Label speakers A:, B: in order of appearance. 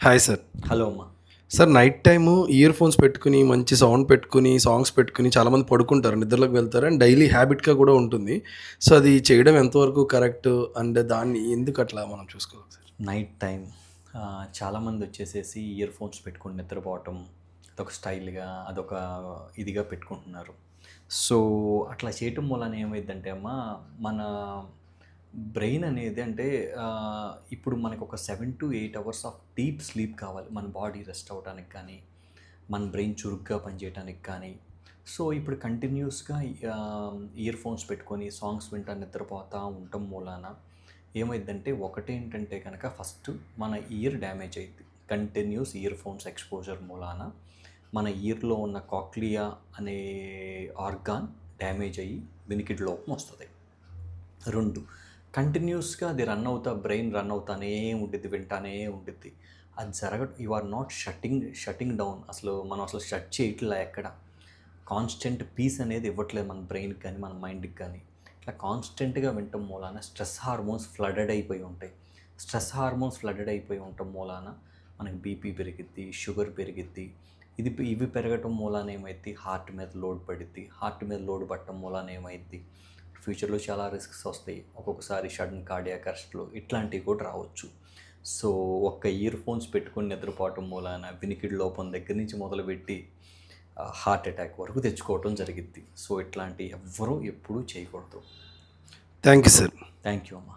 A: Hi sir.
B: Hello అమ్మా.
A: Sir night time ear phones పెట్టుకొని, మంచి సౌండ్ పెట్టుకొని, సాంగ్స్ పెట్టుకొని చాలామంది పడుకుంటారు. నిద్రలోకి వెళ్తారు. అండ్ డైలీ హ్యాబిట్‌గా కూడా ఉంటుంది. సో, అది చేయడం ఎంతవరకు కరెక్ట్? అండ్ దాన్ని ఎందుకట్లా మనం చూసుకోవాలి సార్?
B: నైట్ టైం చాలామంది వచ్చేసేసి ఇయర్ ఫోన్స్ పెట్టుకొని నిద్రపోవటం అదొక స్టైల్‌గా, అదొక ఇదిగా పెట్టుకుంటున్నారు. సో, అట్లా చేయటం వలన ఏమైద్దంటే అమ్మా, మన బ్రెయిన్ అనేది అంటే ఇప్పుడు మనకొక 7-8 అవర్స్ ఆఫ్ డీప్ స్లీప్ కావాలి. మన బాడీ రెస్ట్ అవ్వటానికి కానీ, మన బ్రెయిన్ చురుగ్గా పనిచేయటానికి కానీ. సో, ఇప్పుడు కంటిన్యూస్‌గా ఇయర్ ఫోన్స్ పెట్టుకొని సాంగ్స్ వింటా నిద్రపోతా ఉండటం మూలాన ఏమైద్దంటే, ఒకటేంటంటే కనుక ఫస్ట్ మన ఇయర్ డ్యామేజ్ అయ్యిద్ది. కంటిన్యూస్ ఇయర్ ఫోన్స్ ఎక్స్‌పోజర్ మూలాన మన ఇయర్‌లో ఉన్న కాక్లియా అనే ఆర్గాన్ డ్యామేజ్ అయ్యి వినికిడి లోపం వస్తది. 2, కంటిన్యూస్‌గా అది బ్రెయిన్ రన్ అవుతానే ఉండిద్ది, వింటానే ఉండిద్ది. అది you are not shutting down. మనం షట్ చేయట్లే ఎక్కడ. కాన్స్టెంట్ పీస్ అనేది ఇవ్వట్లేదు మన బ్రెయిన్‌కి కానీ, మన మైండ్‌కి కానీ. ఇట్లా కాన్స్టెంట్‌గా వినటం మూలాన స్ట్రెస్ హార్మోన్స్ ఫ్లడెడ్ అయిపోయి ఉంటాయి. స్ట్రెస్ హార్మోన్స్ ఫ్లడెడ్ అయిపోయి ఉండటం మూలాన మనకి బీపీ పెరిగిద్ది, షుగర్ పెరిగిద్ది. ఇవి పెరగటం మూలాన ఏమైద్ది, హార్ట్ మీద లోడ్ పడిద్ది. హార్ట్ మీద లోడ్ పడటం మూలాన ఏమైద్ది, ఫ్యూచర్లో చాలా రిస్క్స్ వస్తాయి. ఒక్కొక్కసారి సడన్ కార్డియాక్ అరెస్ట్‌లు ఇట్లాంటివి కూడా రావచ్చు. సో, ఒక్క ఇయర్ ఫోన్స్ పెట్టుకొని నిద్రపోవటం మూలాన వినికిడి లోపం దగ్గర నుంచి మొదలుపెట్టి హార్ట్ అటాక్ వరకు తెచ్చుకోవటం జరిగిద్ది. సో, ఇట్లాంటివి ఎవ్వరూ ఎప్పుడూ చేయకూడదు.
A: Thank you sir.
B: Thank you అమ్మా.